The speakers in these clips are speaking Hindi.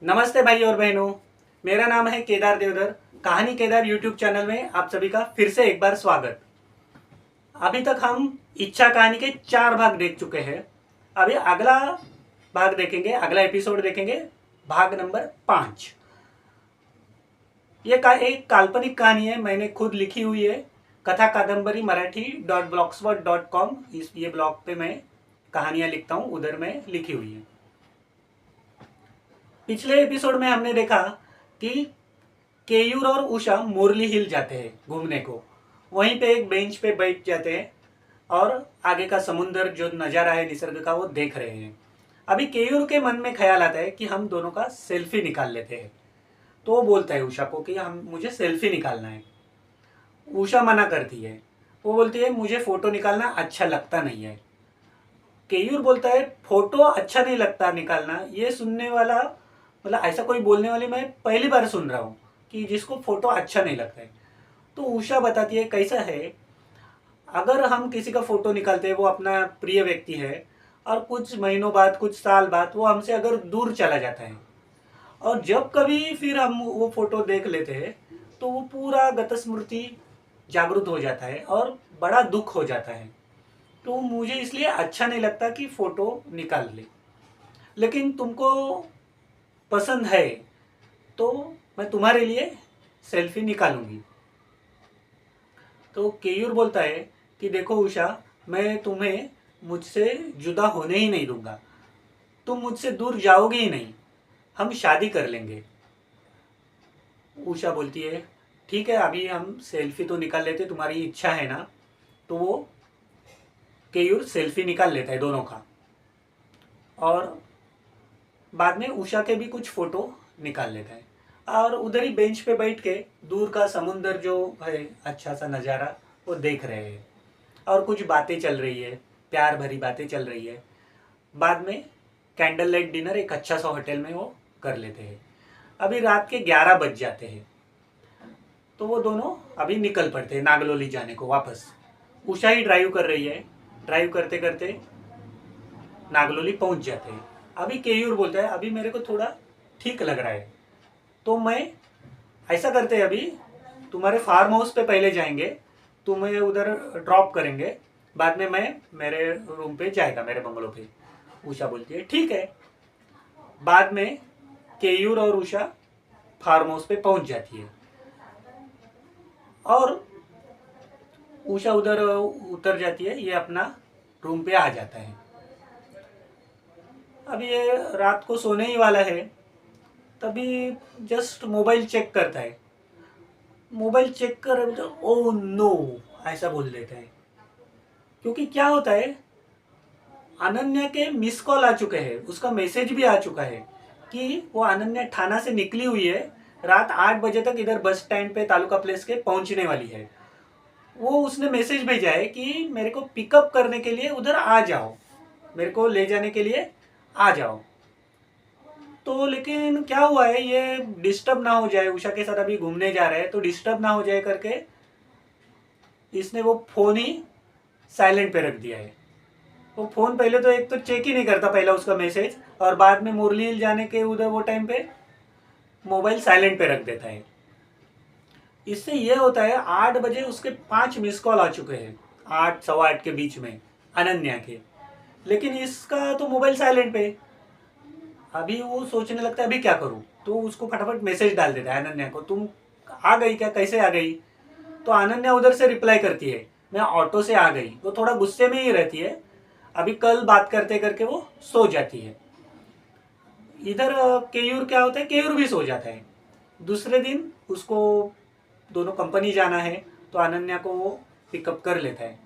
नमस्ते भाई और बहनों। मेरा नाम है केदार देवधर। कहानी केदार यूट्यूब चैनल में आप सभी का फिर से एक बार स्वागत। अभी तक हम इच्छा कहानी के 4 भाग देख चुके हैं। अभी अगला भाग देखेंगे, अगला एपिसोड देखेंगे, भाग नंबर 5। ये एक काल्पनिक कहानी है, मैंने खुद लिखी हुई है। कथा कादम्बरी मराठी .blogspot.com ये ब्लॉग पे मैं कहानियाँ लिखता हूँ, उधर में लिखी हुई है। पिछले एपिसोड में हमने देखा कि केयूर और उषा मुरली हिल जाते हैं घूमने को। वहीं पे एक बेंच पे बैठ जाते हैं और आगे का समुंदर जो नज़ारा है निसर्ग का वो देख रहे हैं। अभी केयूर के मन में ख्याल आता है कि हम दोनों का सेल्फी निकाल लेते हैं। तो वो बोलता है उषा को कि हम मुझे सेल्फी निकालना है। उषा मना करती है। वो बोलती है मुझे फ़ोटो निकालना अच्छा लगता नहीं है। केयूर बोलता है फ़ोटो अच्छा नहीं लगता निकालना, ये सुनने वाला मतलब ऐसा कोई बोलने वाली मैं पहली बार सुन रहा हूँ कि जिसको फ़ोटो अच्छा नहीं लगता है। तो उषा बताती है कैसा है, अगर हम किसी का फ़ोटो निकालते हैं, वो अपना प्रिय व्यक्ति है और कुछ महीनों बाद, कुछ साल बाद वो हमसे अगर दूर चला जाता है और जब कभी फिर हम वो फ़ोटो देख लेते हैं तो वो पूरा गतस्मृति जागृत हो जाता है और बड़ा दुख हो जाता है। तो मुझे इसलिए अच्छा नहीं लगता कि फ़ोटो निकाल ले, लेकिन तुमको पसंद है तो मैं तुम्हारे लिए सेल्फी निकालूंगी। तो केयूर बोलता है कि देखो उषा, मैं तुम्हें मुझसे जुदा होने ही नहीं दूंगा। तुम मुझसे दूर जाओगे ही नहीं, हम शादी कर लेंगे। उषा बोलती है ठीक है, अभी हम सेल्फी तो निकाल लेते, तुम्हारी इच्छा है ना। तो वो केयूर सेल्फी निकाल लेता है दोनों का और बाद में उषा के भी कुछ फ़ोटो निकाल लेता है और उधर ही बेंच पे बैठ के दूर का समुंदर जो है अच्छा सा नज़ारा वो देख रहे हैं और कुछ बातें चल रही है, प्यार भरी बातें चल रही है। बाद में कैंडल लाइट डिनर एक अच्छा सा होटल में वो कर लेते हैं। अभी रात के 11 बज जाते हैं तो वो दोनों अभी निकल पड़ते हैं नागलोली जाने को वापस। उषा ही ड्राइव कर रही है। ड्राइव करते करते नागलोली पहुंच जाते हैं। अभी केयूर बोलता है अभी मेरे को थोड़ा ठीक लग रहा है, तो मैं ऐसा करते हैं, अभी तुम्हारे फार्म हाउस पे पहले जाएंगे, तुम्हें उधर ड्रॉप करेंगे, बाद में मैं मेरे रूम पे जाएगा, मेरे बंगलो पे। उषा बोलती है ठीक है। बाद में केयूर और उषा फार्म हाउस पे पहुंच जाती है और उषा उधर उतर जाती है, ये अपना रूम पे आ जाता है। अब ये रात को सोने ही वाला है, तभी जस्ट मोबाइल चेक करता है। मोबाइल चेक कर ओ नो ऐसा बोल देता है, क्योंकि क्या होता है, अनन्या के मिस कॉल आ चुके हैं, उसका मैसेज भी आ चुका है कि वो अनन्या थाना से निकली हुई है, रात 8 बजे तक इधर बस स्टैंड पे तालुका प्लेस के पहुंचने वाली है। वो उसने मैसेज भेजा है कि मेरे को पिकअप करने के लिए उधर आ जाओ, मेरे को ले जाने के लिए आ जाओ। तो लेकिन क्या हुआ है, ये डिस्टर्ब ना हो जाए, उषा के साथ अभी घूमने जा रहे हैं तो डिस्टर्ब ना हो जाए करके इसने वो फ़ोन ही साइलेंट पे रख दिया है। वो फ़ोन पहले तो एक तो चेक ही नहीं करता पहला उसका मैसेज, और बाद में मुरली हिल जाने के उधर वो टाइम पे मोबाइल साइलेंट पे रख देता है। इससे ये होता है 8 बजे उसके 5 मिस कॉल आ चुके हैं, 8 सवा 8 के बीच में अनन्या के, लेकिन इसका तो मोबाइल साइलेंट पे। अभी वो सोचने लगता है अभी क्या करूँ, तो उसको फटाफट मैसेज डाल देता है अनन्या को, तुम आ गई क्या, कैसे आ गई। तो अनन्या उधर से रिप्लाई करती है मैं ऑटो से आ गई। वो थोड़ा गुस्से में ही रहती है, अभी कल बात करते करके वो सो जाती है। इधर केयूर क्या होता है, केयूर भी सो जाता है। दूसरे दिन उसको दोनों कंपनी जाना है तो अनन्या को वो पिकअप कर लेता है।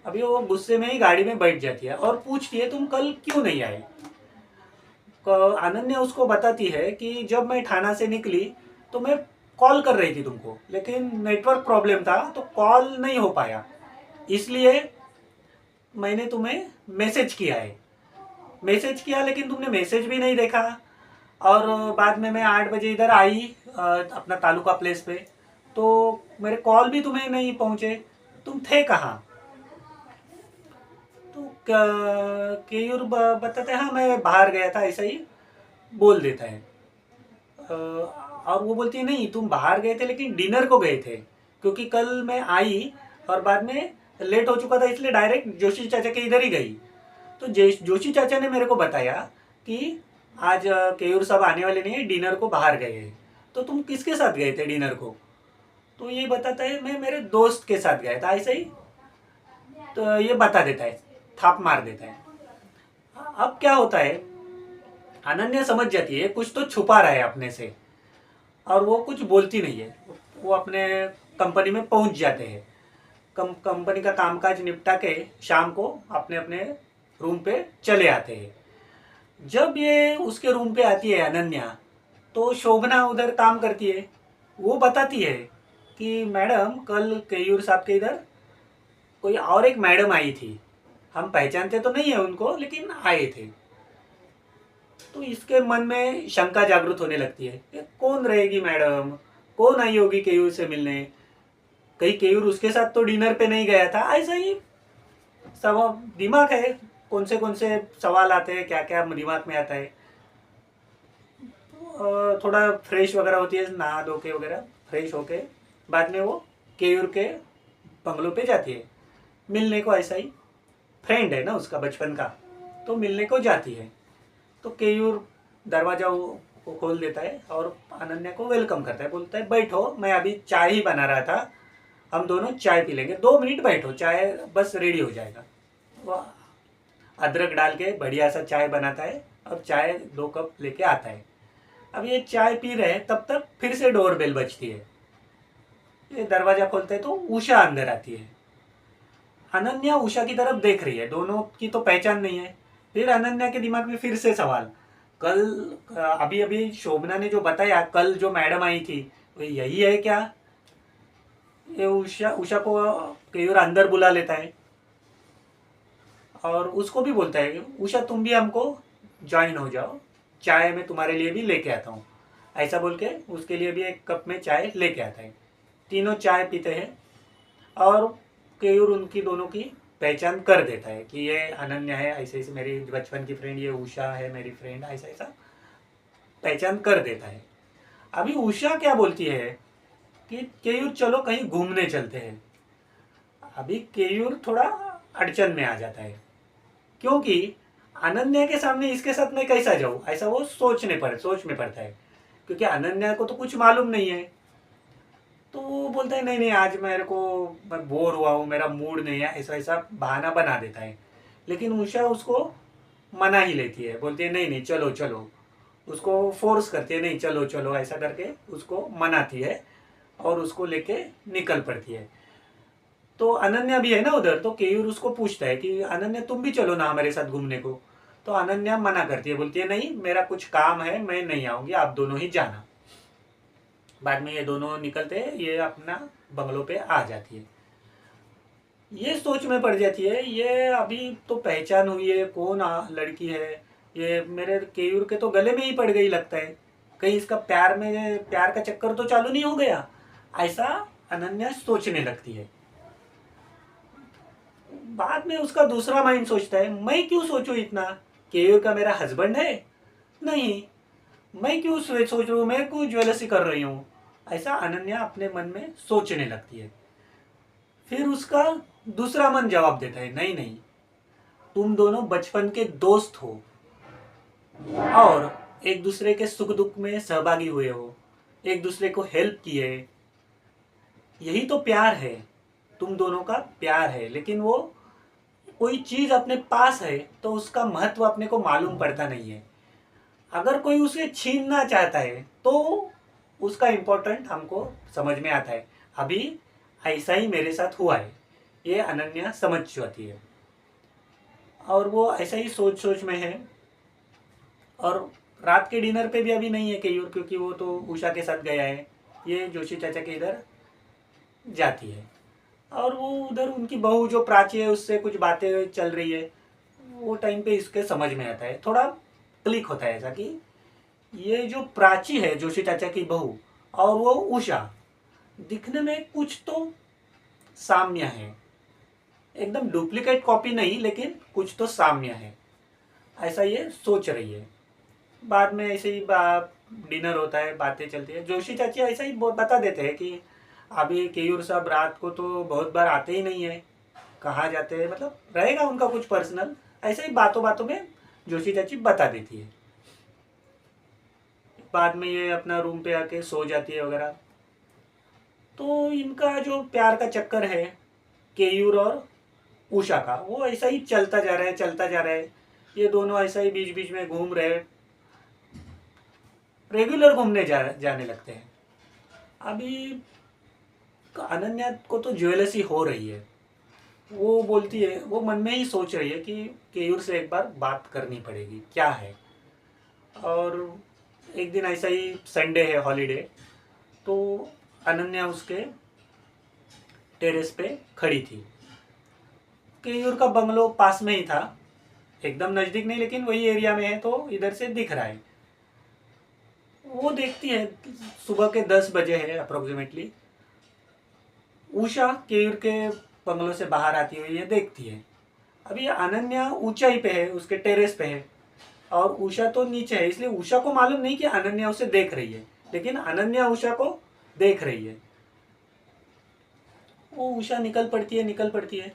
अभी वो गुस्से में ही गाड़ी में बैठ जाती है और पूछती है तुम कल क्यों नहीं आए। अनन्या उसको बताती है कि जब मैं थाना से निकली तो मैं कॉल कर रही थी तुमको, लेकिन नेटवर्क प्रॉब्लम था तो कॉल नहीं हो पाया, इसलिए मैंने तुम्हें मैसेज किया है। मैसेज किया लेकिन तुमने मैसेज भी नहीं देखा, और बाद में मैं 8 बजे इधर आई अपना तालुका प्लेस पे, तो मेरे कॉल भी तुम्हें नहीं पहुँचे, तुम थे कहाँ। तो केयूर बताते हैं हाँ मैं बाहर गया था, ऐसा ही बोल देता है। और वो बोलती है नहीं तुम बाहर गए थे लेकिन डिनर को गए थे, क्योंकि कल मैं आई और बाद में लेट हो चुका था इसलिए डायरेक्ट जोशी चाचा के इधर ही गई। तो जोशी चाचा ने मेरे को बताया कि आज केयूर साहब आने वाले नहीं है, डिनर को बाहर गए हैं। तो तुम किसके साथ गए थे डिनर को? तो ये बताता है मैं मेरे दोस्त के साथ गया था, ऐसे ही। तो ये बता देता है, थाप मार देता है। अब क्या होता है, अनन्या समझ जाती है कुछ तो छुपा रहा है अपने से, और वो कुछ बोलती नहीं है। वो अपने कंपनी में पहुंच जाते हैं। कंपनी का कामकाज निपटा के शाम को अपने अपने रूम पे चले आते हैं। जब ये उसके रूम पे आती है अनन्या, तो शोभना उधर काम करती है। वो बताती है कि मैडम कल केयूर साहब के इधर कोई और एक मैडम आई थी, हम पहचानते तो नहीं है उनको लेकिन आए थे। तो इसके मन में शंका जागृत होने लगती है, ये कौन रहेगी मैडम, कौन आई होगी केयूर से मिलने, कहीं केयूर उसके साथ तो डिनर पे नहीं गया था। ऐसा ही सब दिमाग है, कौन से सवाल आते हैं, क्या क्या दिमाग में आता है। थोड़ा फ्रेश वगैरह होती है, नहा धो के वगैरह फ्रेश होके बाद में वो केयूर के बंगलों पे जाती है मिलने को। ऐसा ही फ्रेंड है ना उसका बचपन का, तो मिलने को जाती है। तो केयूर दरवाजा वो खोल देता है और अनन्या को वेलकम करता है, बोलता है बैठो, मैं अभी चाय ही बना रहा था, हम दोनों चाय पी लेंगे, 2 मिनट बैठो, चाय बस रेडी हो जाएगा। वो अदरक डाल के बढ़िया सा चाय बनाता है और चाय 2 कप लेके आता है। अब ये चाय पी रहे हैं तब तक फिर से डोर बेल बजती है। ये दरवाजा खोलते हैं तो उषा अंदर आती है। अनन्या उषा की तरफ देख रही है, दोनों की तो पहचान नहीं है। फिर अनन्या के दिमाग में फिर से सवाल, कल अभी अभी शोभना ने जो बताया कल जो मैडम आई थी वो यही है क्या? ये उषा उषा को केयूर अंदर बुला लेता है और उसको भी बोलता है उषा तुम भी हमको ज्वाइन हो जाओ, चाय मैं तुम्हारे लिए भी लेके आता हूँ। ऐसा बोल के उसके लिए भी 1 कप में चाय लेके आता है। तीनों चाय पीते हैं और केयूर उनकी दोनों की पहचान कर देता है कि ये अनन्या है, ऐसे ऐसे मेरी बचपन की फ्रेंड, ये उषा है मेरी फ्रेंड, ऐसा ऐसा पहचान कर देता है। अभी उषा क्या बोलती है कि केयूर चलो कहीं घूमने चलते हैं। अभी केयूर थोड़ा अड़चन में आ जाता है, क्योंकि अनन्या के सामने इसके साथ मैं कैसा जाऊँ, ऐसा वो सोच में पड़ता है, क्योंकि अनन्या को तो कुछ मालूम नहीं है। तो वो बोलता है नहीं नहीं आज मेरे को, मैं बोर हुआ हूँ, मेरा मूड नहीं है, ऐसा ऐसा बहाना बना देता है। लेकिन उषा उसको मना ही लेती है, बोलती है नहीं नहीं चलो चलो, उसको फोर्स करती है, नहीं चलो चलो ऐसा करके उसको मनाती है और उसको लेके निकल पड़ती है। तो अनन्या भी है ना उधर, तो केयूर उसको पूछता है कि अनन्या तुम भी चलो ना हमारे साथ घूमने को। तो अनन्या मना करती है, बोलती है नहीं मेरा कुछ काम है, मैं नहीं आऊँगी, आप दोनों ही जाना। बाद में ये दोनों निकलते हैं, ये अपना बंगलों पे आ जाती है। ये सोच में पड़ जाती है, ये अभी तो पहचान हुई है, कौन लड़की है, ये मेरे केयूर के तो गले में ही पड़ गई लगता है, कहीं इसका प्यार का चक्कर तो चालू नहीं हो गया, ऐसा अनन्या सोचने लगती है। बाद में उसका दूसरा माइंड सोचता है मैं क्यों सोचूं इतना, केयूर का मेरा हस्बैंड है, नहीं, मैं क्यों सोच रही हूँ, मैं क्यों ज्वेलसी कर रही हूँ, ऐसा अनन्या अपने मन में सोचने लगती है। फिर उसका दूसरा मन जवाब देता है नहीं नहीं, तुम दोनों बचपन के दोस्त हो और एक दूसरे के सुख दुख में सहभागी हुए हो, एक दूसरे को हेल्प किए, यही तो प्यार है, तुम दोनों का प्यार है। लेकिन वो कोई चीज अपने पास है तो उसका महत्व अपने को मालूम पड़ता नहीं है, अगर कोई उसे छीनना चाहता है तो उसका इम्पोर्टेंट हमको समझ में आता है। अभी ऐसा ही मेरे साथ हुआ है, ये अनन्या समझ जाती है और वो ऐसा ही सोच में है। और रात के डिनर पे भी अभी नहीं है केयूर, क्योंकि वो तो उषा के साथ गया है, ये जोशी चाचा के इधर जाती है। और वो उधर उनकी बहू जो प्राची है उससे कुछ बातें चल रही है, वो टाइम पे इसके समझ में आता है, थोड़ा क्लिक होता है ऐसा कि ये जो प्राची है जोशी चाचा की बहू और वो उषा, दिखने में कुछ तो साम्य है, एकदम डुप्लीकेट कॉपी नहीं लेकिन कुछ तो साम्य है, ऐसा ये सोच रही है। बाद में ऐसे ही डिनर होता है, बातें चलती है। जोशी चाची ऐसा ही बता देते हैं कि अभी केयूर साहब रात को तो बहुत बार आते ही नहीं है, कहाँ जाते हैं, मतलब रहेगा उनका कुछ पर्सनल, ऐसे ही बातों बातों में जोशी चाची बता देती है। बाद में ये अपना रूम पे आके सो जाती है वगैरह। तो इनका जो प्यार का चक्कर है केयूर और उषा का, वो ऐसा ही चलता जा रहा है, चलता जा रहा है। ये दोनों ऐसा ही बीच बीच में घूम रहे, रेगुलर घूमने जाने लगते हैं। अभी अनन्या को तो ज्वेलसी हो रही है। वो बोलती है, वो मन में ही सोच रही है कि केयूर से एक बार बात करनी पड़ेगी, क्या है। और एक दिन ऐसा ही संडे है, हॉलीडे, तो अनन्या उसके टेरेस पे खड़ी थी। केयूर का बंगलो पास में ही था, एकदम नज़दीक नहीं लेकिन वही एरिया में है, तो इधर से दिख रहा है। वो देखती है, सुबह के 10 बजे है अप्रोक्सीमेटली। उषा केयूर के बंगलों से बाहर आती हुई ये देखती है। अभी अनन्या ऊंचाई पे है, उसके टेरेस पे है, और उषा तो नीचे है, इसलिए उषा को मालूम नहीं कि अनन्या उसे देख रही है, लेकिन अनन्या उषा को देख रही है। वो उषा निकल पड़ती है, निकल पड़ती है,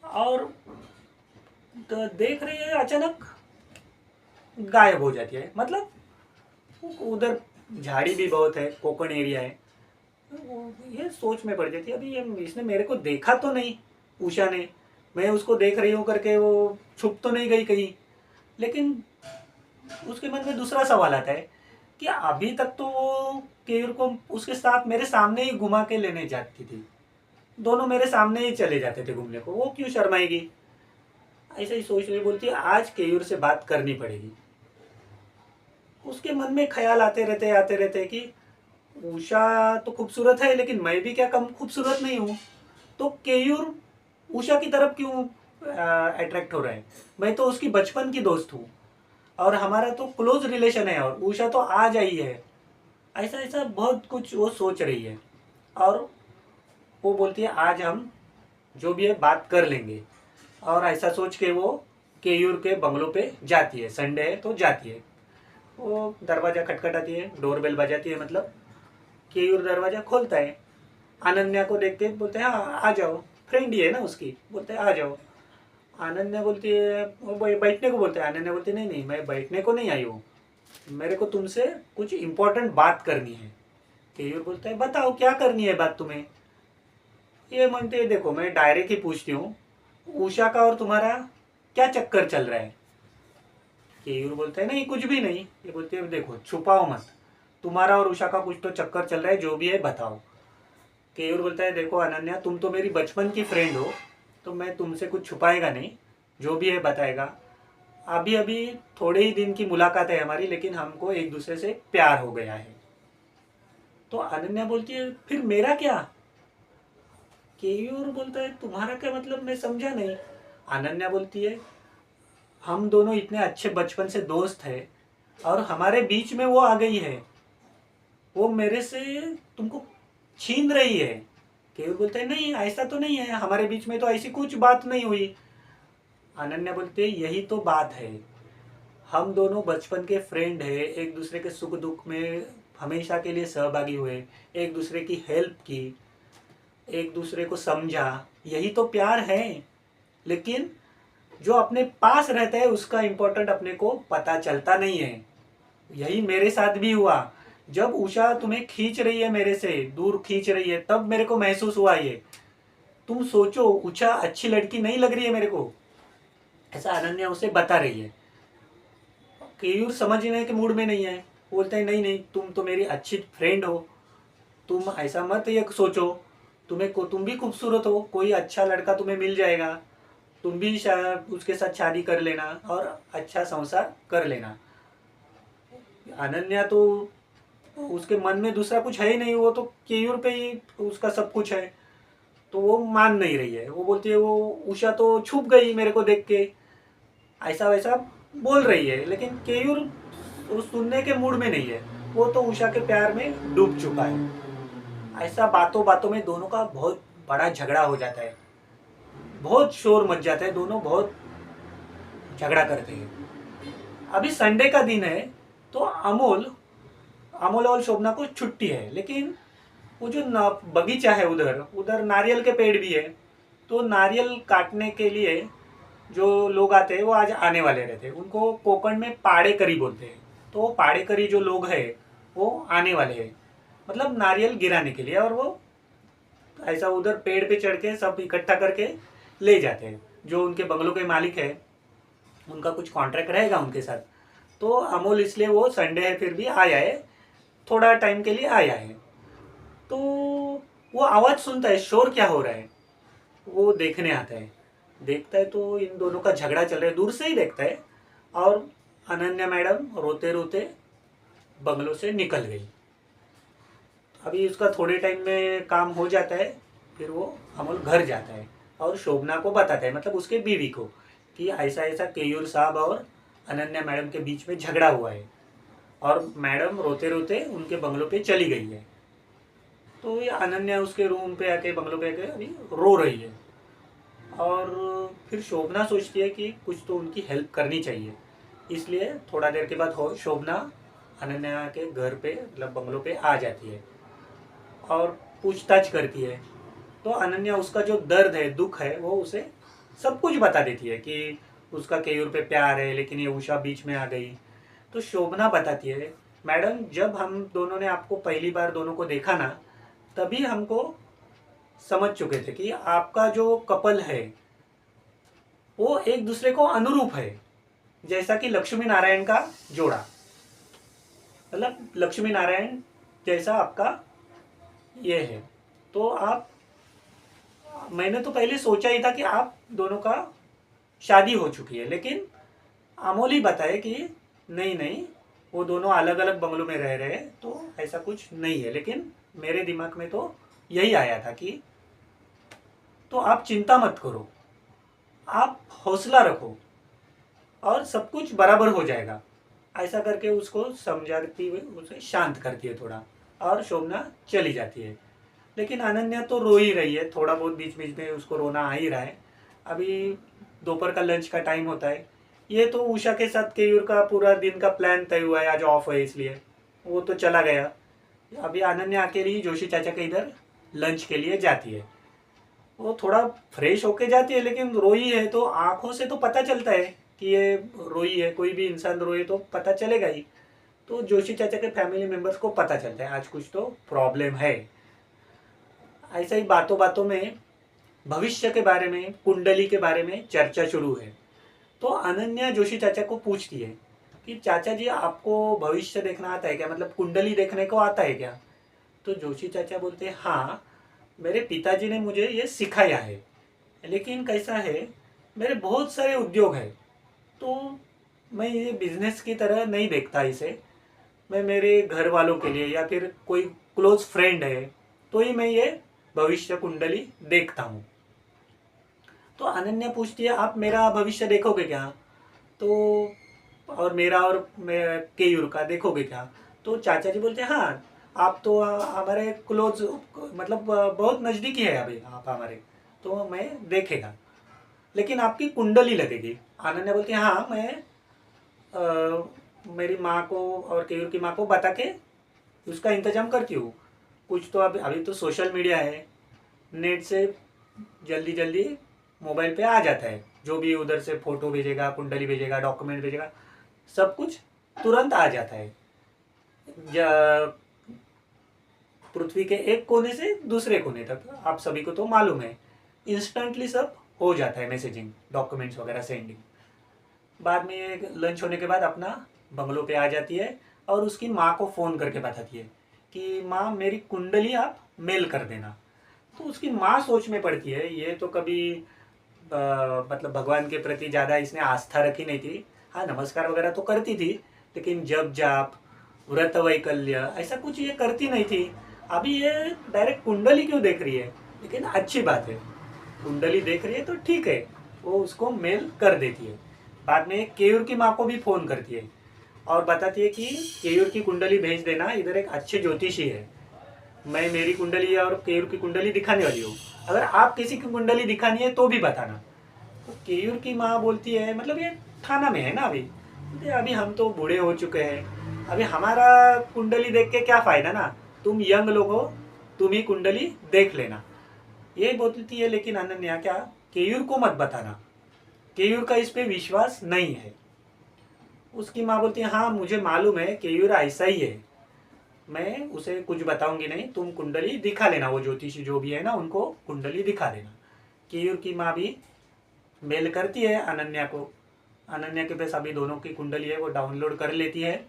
और तो देख रही है, अचानक गायब हो जाती है। मतलब उधर झाड़ी भी बहुत है, कोकण एरिया है। ये सोच में पड़ जाती है, अभी ये इसने मेरे को देखा तो नहीं, उषा ने, मैं उसको देख रही हूँ करके वो छुप तो नहीं गई कहीं। लेकिन उसके मन में दूसरा सवाल आता है कि अभी तक तो वो केयूर को उसके साथ मेरे सामने ही घुमा के लेने जाती थी, दोनों मेरे सामने ही चले जाते थे घूमने को, वो क्यों शर्माएगी। ऐसा ही सोच रही, बोलती है आज केयूर से बात करनी पड़ेगी। उसके मन में ख्याल आते रहते कि उषा तो खूबसूरत है, लेकिन मैं भी क्या कम खूबसूरत नहीं हूँ, तो केयूर उषा की तरफ क्यों अट्रैक्ट हो रहा है। मैं तो उसकी बचपन की दोस्त हूँ, और हमारा तो क्लोज रिलेशन है, और उषा तो आज आई है। ऐसा ऐसा बहुत कुछ वो सोच रही है, और वो बोलती है आज हम जो भी है बात कर लेंगे। और ऐसा सोच के वो केयूर के बंगलों पे जाती है, संडे है तो जाती है। वो दरवाज़ा खटखटाती है, डोरबेल बजाती है, मतलब केयूर दरवाज़ा खोलता है। अनन्या को देखते बोलते हैं हाँ आ जाओ, फ्रेंड ही है ना उसकी, बोलते हैं आ जाओ। अनन्या बोलती है, वो बैठने को बोलते हैं, अनन्या बोलती है नहीं नहीं मैं बैठने को नहीं आई हूँ, मेरे को तुमसे कुछ इम्पोर्टेंट बात करनी है। केयूर बोलता है बताओ क्या करनी है बात तुम्हें। ये मानते हैं, देखो मैं डायरेक्ट ही पूछती हूँ, उषा का और तुम्हारा क्या चक्कर चल रहा है। केयूर बोलता है नहीं कुछ भी नहीं। ये बोलती है देखो छुपाओ मत, तुम्हारा और उषा का कुछ तो चक्कर चल रहा है, जो भी है बताओ। केयूर बोलता है देखो अनन्या तुम तो मेरी बचपन की फ्रेंड हो, तो मैं तुमसे कुछ छुपाएगा नहीं, जो भी है बताएगा। अभी अभी थोड़े ही दिन की मुलाकात है हमारी, लेकिन हमको एक दूसरे से प्यार हो गया है। तो अनन्या बोलती है फिर मेरा क्या। केयूर बोलता है तुम्हारा क्या मतलब, मैं समझा नहीं। अनन्या बोलती है हम दोनों इतने अच्छे बचपन से दोस्त हैं, और हमारे बीच में वो आ गई है, वो मेरे से तुमको छीन रही है। केवल बोलते हैं नहीं ऐसा तो नहीं है, हमारे बीच में तो ऐसी कुछ बात नहीं हुई। अनन्या बोलते हैं यही तो बात है, हम दोनों बचपन के फ्रेंड है, एक दूसरे के सुख दुख में हमेशा के लिए सहभागी हुए, एक दूसरे की हेल्प की, एक दूसरे को समझा, यही तो प्यार है। लेकिन जो अपने पास रहता है उसका इम्पोर्टेंट अपने को पता चलता नहीं है। यही मेरे साथ भी हुआ, जब उषा तुम्हें खींच रही है, मेरे से दूर खींच रही है, तब मेरे को महसूस हुआ ये। तुम सोचो उषा अच्छी लड़की नहीं लग रही है मेरे को, ऐसा अनन्या उसे बता रही है। केयूर समझने के मूड में नहीं है, बोलते हैं नहीं नहीं तुम तो मेरी अच्छी फ्रेंड हो, तुम ऐसा मत ये सोचो, तुम भी खूबसूरत हो, कोई अच्छा लड़का तुम्हें मिल जाएगा, तुम भी उसके साथ शादी कर लेना और अच्छा संसार कर लेना। अनन्या तो उसके मन में दूसरा कुछ है ही नहीं, वो तो केयूर पे ही उसका सब कुछ है, तो वो मान नहीं रही है। वो बोलती है वो उषा तो छुप गई मेरे को देख के, ऐसा वैसा बोल रही है, लेकिन केयूर वो सुनने के मूड में नहीं है, वो तो उषा के प्यार में डूब चुका है। ऐसा बातों बातों में दोनों का बहुत बड़ा झगड़ा हो जाता है, बहुत शोर मच जाता है, दोनों बहुत झगड़ा करते हैं। अभी संडे का दिन है, तो अमोल अमोल और शोभना को छुट्टी है, लेकिन वो जो बगीचा है उधर उधर नारियल के पेड़ भी है। तो नारियल काटने के लिए जो लोग आते हैं वो आज आने वाले रहते हैं, उनको कोकण में पाड़े करी बोलते हैं। तो वो पाड़े करी जो लोग हैं वो आने वाले हैं, मतलब नारियल गिराने के लिए। और वो ऐसा उधर पेड़ पे चढ़ के सब इकट्ठा करके ले जाते हैं। जो उनके बंगलों के मालिक है उनका कुछ कॉन्ट्रैक्ट रहेगा उनके साथ। तो अमोल इसलिए वो संडे है फिर भी आया है, थोड़ा टाइम के लिए आया है। तो वो आवाज़ सुनता है, शोर क्या हो रहा है, वो देखने आता है। देखता है तो इन दोनों का झगड़ा चल रहा है, दूर से ही देखता है। और अनन्या मैडम रोते रोते बंगलों से निकल गई। अभी उसका थोड़े टाइम में काम हो जाता है, फिर वो अमोल घर जाता है और शोभना को बताता है, मतलब उसके बीवी को, कि ऐसा ऐसा केयूर साहब और अनन्या मैडम के बीच में झगड़ा हुआ है और मैडम रोते रोते उनके बंगलों पे चली गई है। तो ये अनन्या उसके रूम पे आके, बंगलों पे आके अभी रो रही है। और फिर शोभना सोचती है कि कुछ तो उनकी हेल्प करनी चाहिए, इसलिए थोड़ा देर के बाद शोभना अनन्या के घर पे, मतलब बंगलों पे आ जाती है और पूछताछ करती है। तो अनन्या उसका जो दर्द है, दुख है, वो उसे सब कुछ बता देती है कि उसका केयूर पे प्यार है, लेकिन ये उषा बीच में आ गई। तो शोभना बताती है, मैडम जब हम दोनों ने आपको पहली बार दोनों को देखा ना, तभी हमको समझ चुके थे कि आपका जो कपल है वो एक दूसरे को अनुरूप है, जैसा कि लक्ष्मी नारायण का जोड़ा, मतलब लक्ष्मी नारायण जैसा आपका ये है। तो आप, मैंने तो पहले सोचा ही था कि आप दोनों का शादी हो चुकी है, लेकिन अमोल ही बताए कि नहीं नहीं, वो दोनों अलग अलग बंगलों में रह रहे हैं, तो ऐसा कुछ नहीं है। लेकिन मेरे दिमाग में तो यही आया था कि तो आप चिंता मत करो, आप हौसला रखो और सब कुछ बराबर हो जाएगा। ऐसा करके उसको समझाती हुई उसे शांत करती है थोड़ा, और शोभना चली जाती है। लेकिन अनन्या तो रो ही रही है, थोड़ा बहुत बीच बीच में उसको रोना आ ही रहा है। अभी दोपहर का लंच का टाइम होता है। ये तो उषा के साथ केयूर का पूरा दिन का प्लान तय हुआ है, आज ऑफ है इसलिए वो तो चला गया। अभी अनन्या अकेली ही जोशी चाचा के इधर लंच के लिए जाती है। वो थोड़ा फ्रेश होके जाती है, लेकिन रोई है तो आंखों से तो पता चलता है कि ये रोई है। कोई भी इंसान रोए तो पता चलेगा ही। तो जोशी चाचा के फैमिली मेंबर्स को पता चलता है आज कुछ तो प्रॉब्लम है। ऐसा ही बातों बातों में भविष्य के बारे में, कुंडली के बारे में चर्चा शुरू है। तो अनन्या जोशी चाचा को पूछती है कि चाचा जी आपको भविष्य देखना आता है क्या, मतलब कुंडली देखने को आता है क्या। तो जोशी चाचा बोलते हैं हाँ, मेरे पिताजी ने मुझे ये सिखाया है, लेकिन कैसा है, मेरे बहुत सारे उद्योग हैं, तो मैं ये बिजनेस की तरह नहीं देखता इसे। मैं मेरे घर वालों के लिए या फिर कोई क्लोज फ्रेंड है तो ही मैं ये भविष्य कुंडली देखता हूँ। तो अनन्या पूछती है आप मेरा भविष्य देखोगे क्या, तो और मेरा और मैं केयूर का देखोगे क्या। तो चाचा जी बोलते हैं हाँ, आप तो हमारे क्लोज, मतलब बहुत नज़दीकी है अभी आप हमारे, तो मैं देखेगा, लेकिन आपकी कुंडली लगेगी। अनन्या बोलती है हाँ, मैं मेरी माँ को और केयूर की माँ को बता के उसका इंतजाम करती हूँ। कुछ तो अभी तो सोशल मीडिया है, नेट से जल्दी जल्दी मोबाइल पे आ जाता है, जो भी उधर से फोटो भेजेगा, कुंडली भेजेगा, डॉक्यूमेंट भेजेगा, सब कुछ तुरंत आ जाता है। पृथ्वी के एक कोने से दूसरे कोने तक, आप सभी को तो मालूम है, इंस्टेंटली सब हो जाता है, मैसेजिंग, डॉक्यूमेंट्स वगैरह सेंडिंग। बाद में लंच होने के बाद अपना बंगलों पे आ जाती है और उसकी माँ को फ़ोन करके बताती है कि माँ मेरी कुंडली आप मेल कर देना। तो उसकी माँ सोच में पड़ती है, ये तो कभी मतलब भगवान के प्रति ज़्यादा इसने आस्था रखी नहीं थी। हाँ, नमस्कार वगैरह तो करती थी, लेकिन जप जाप, व्रत वैकल्य, ऐसा कुछ ये करती नहीं थी। अभी ये डायरेक्ट कुंडली क्यों देख रही है, लेकिन अच्छी बात है, कुंडली देख रही है तो ठीक है, वो उसको मेल कर देती है। बाद में केयूर की माँ को भी फ़ोन करती है और बताती है कि केयूर की कुंडली भेज देना, इधर एक अच्छे ज्योतिषी है, मैं मेरी कुंडली और केयूर की कुंडली दिखाने वाली हूँ, अगर आप किसी की कुंडली दिखानी है तो भी बताना। तो केयूर की माँ बोलती है, मतलब ये थाना में है ना अभी, बोलते अभी हम तो बूढ़े हो चुके हैं, अभी हमारा कुंडली देख के क्या फ़ायदा ना, तुम यंग लोग हो, तुम ही कुंडली देख लेना। ये बोलती है लेकिन अनन्या क्या, केयूर को मत बताना, केयूर का इस पे विश्वास नहीं है। उसकी माँ बोलती है हाँ मुझे मालूम है केयूर ऐसा ही है, मैं उसे कुछ बताऊंगी नहीं, तुम कुंडली दिखा लेना, वो ज्योतिषी जो भी है ना उनको कुंडली दिखा देना। केयूर की माँ भी मेल करती है अनन्या को, अनन्या के पास अभी दोनों की कुंडली है, वो डाउनलोड कर लेती है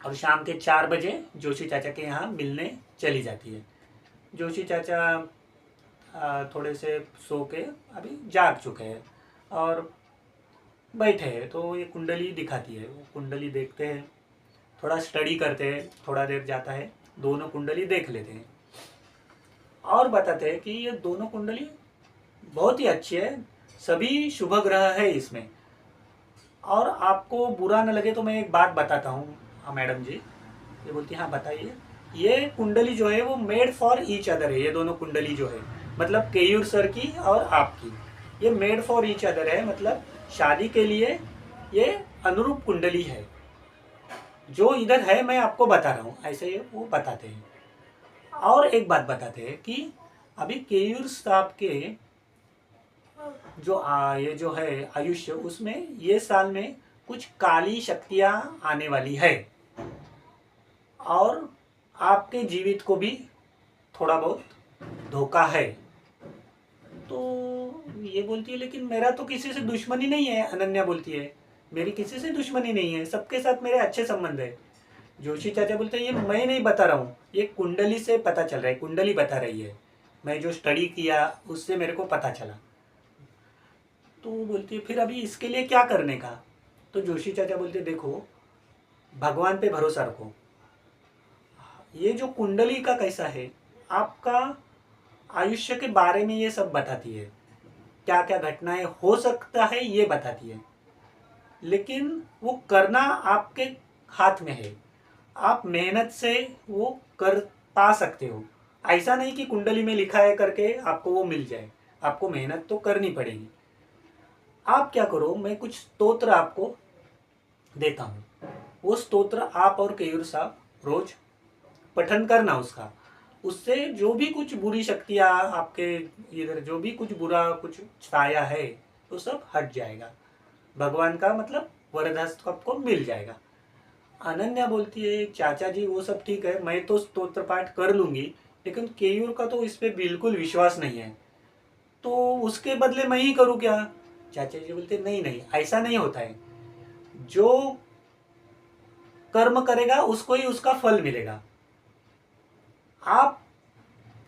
और शाम के 4 बजे जोशी चाचा के यहाँ मिलने चली जाती है। जोशी चाचा थोड़े से सो के अभी जाग चुके हैं और बैठे हैं, तो ये कुंडली दिखाती है, वो कुंडली देखते हैं, थोड़ा स्टडी करते हैं, थोड़ा देर जाता है, दोनों कुंडली देख लेते हैं और बताते हैं कि ये दोनों कुंडली बहुत ही अच्छी है, सभी शुभ ग्रह है इसमें। और आपको बुरा न लगे तो मैं एक बात बताता हूँ। हाँ मैडम जी, ये बोलती हाँ बताइए। ये कुंडली जो है वो मेड फॉर ईच अदर है, ये दोनों कुंडली जो है, मतलब केयूर सर की और आपकी, ये मेड फॉर ईच अदर है, मतलब शादी के लिए ये अनुरूप कुंडली है। जो इधर है मैं आपको बता रहा हूँ, ऐसे ही वो बताते हैं। और एक बात बताते हैं कि अभी केयूर साहब के जो ये जो है आयुष्य, उसमें ये साल में कुछ काली शक्तियाँ आने वाली है और आपके जीवित को भी थोड़ा बहुत धोखा है। तो ये बोलती है लेकिन मेरा तो किसी से दुश्मनी नहीं है, अनन्या बोलती है मेरी किसी से दुश्मनी नहीं है, सबके साथ मेरे अच्छे संबंध है। जोशी चाचा बोलते हैं ये मैं नहीं बता रहा हूँ, ये कुंडली से पता चल रहा है, कुंडली बता रही है, मैं जो स्टडी किया उससे मेरे को पता चला। तो वो बोलती है फिर अभी इसके लिए क्या करने का। तो जोशी चाचा बोलते देखो भगवान पे भरोसा रखो, ये जो कुंडली का कैसा है, आपका आयुष्य के बारे में ये सब बताती है, क्या क्या घटनाएं हो सकता है ये बताती है, लेकिन वो करना आपके हाथ में है, आप मेहनत से वो कर पा सकते हो। ऐसा नहीं कि कुंडली में लिखा है करके आपको वो मिल जाए, आपको मेहनत तो करनी पड़ेगी। आप क्या करो, मैं कुछ स्तोत्र आपको देता हूँ, वो स्तोत्र आप और केयूर साहब रोज पठन करना उसका, उससे जो भी कुछ बुरी शक्तियाँ आपके इधर, जो भी कुछ बुरा कुछ छाया है तो सब हट जाएगा, भगवान का मतलब वरदास्त्र आपको मिल जाएगा। अनन्या बोलती है चाचा जी वो सब ठीक है, मैं तो स्तोत्र पाठ कर लूंगी, लेकिन केयूर का तो इस पे बिल्कुल विश्वास नहीं है, तो उसके बदले मैं ही करूँ क्या। चाचा जी बोलते नहीं नहीं ऐसा नहीं होता है, जो कर्म करेगा उसको ही उसका फल मिलेगा। आप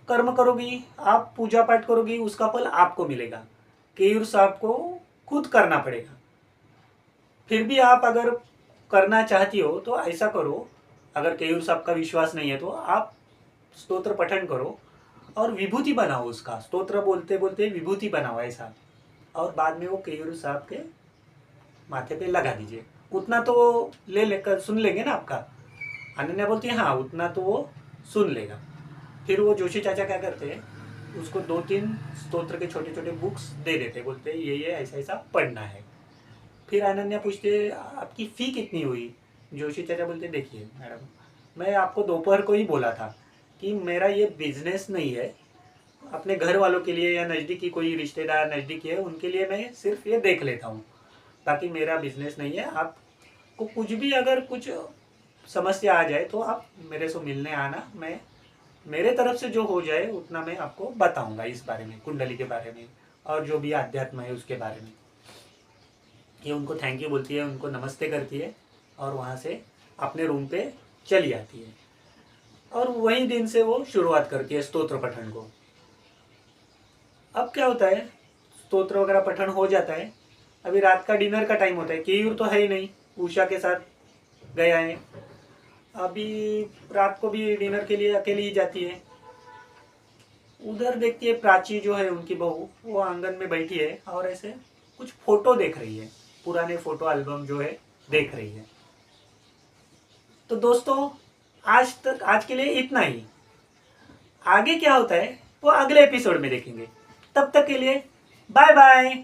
कर्म करोगी, आप पूजा पाठ करोगी, उसका फल आपको मिलेगा, केयूर साहब को खुद करना पड़ेगा। फिर भी आप अगर करना चाहती हो तो ऐसा करो, अगर केयूर साहब का विश्वास नहीं है तो आप स्तोत्र पठन करो और विभूति बनाओ, उसका स्तोत्र बोलते बोलते विभूति बनाओ ऐसा, और बाद में वो केयूर साहब के माथे पे लगा दीजिए, उतना तो ले लेकर सुन लेंगे ना आपका। अनन्या बोलती है हाँ उतना तो वो सुन लेगा। फिर वो जोशी चाचा क्या करते हैं, उसको 2-3 स्तोत्र के छोटे छोटे बुक्स दे देते, बोलते हैं ये ऐसा ऐसा पढ़ना है। फिर अनन्या पूछते आपकी फ़ी कितनी हुई। जोशी चाचा बोलते देखिए मैडम, मैं आपको दोपहर को ही बोला था कि मेरा ये बिजनेस नहीं है, अपने घर वालों के लिए या नज़दीकी कोई रिश्तेदार नज़दीकी है उनके लिए मैं सिर्फ ये देख लेता हूँ, बाकी मेरा बिजनेस नहीं है। आपको कुछ भी अगर कुछ समस्या आ जाए तो आप मेरे से मिलने आना, मैं मेरे तरफ से जो हो जाए उतना मैं आपको बताऊंगा इस बारे में, कुंडली के बारे में और जो भी आध्यात्म है उसके बारे में। ये उनको थैंक यू बोलती है, उनको नमस्ते करती है और वहाँ से अपने रूम पे चली आती है और वही दिन से वो शुरुआत करती है स्तोत्र पठन को। अब क्या होता है, स्तोत्र वगैरह पठन हो जाता है, अभी रात का डिनर का टाइम होता है, केयूर तो है ही नहीं, उषा के साथ गया है, अभी रात को भी डिनर के लिए अकेली ही जाती है। उधर देखती है प्राची जो है उनकी बहू, वो आंगन में बैठी है और ऐसे कुछ फोटो देख रही है, पुराने फोटो एल्बम जो है देख रही है। तो दोस्तों आज के लिए इतना ही, आगे क्या होता है वो अगले एपिसोड में देखेंगे, तब तक के लिए बाय बाय।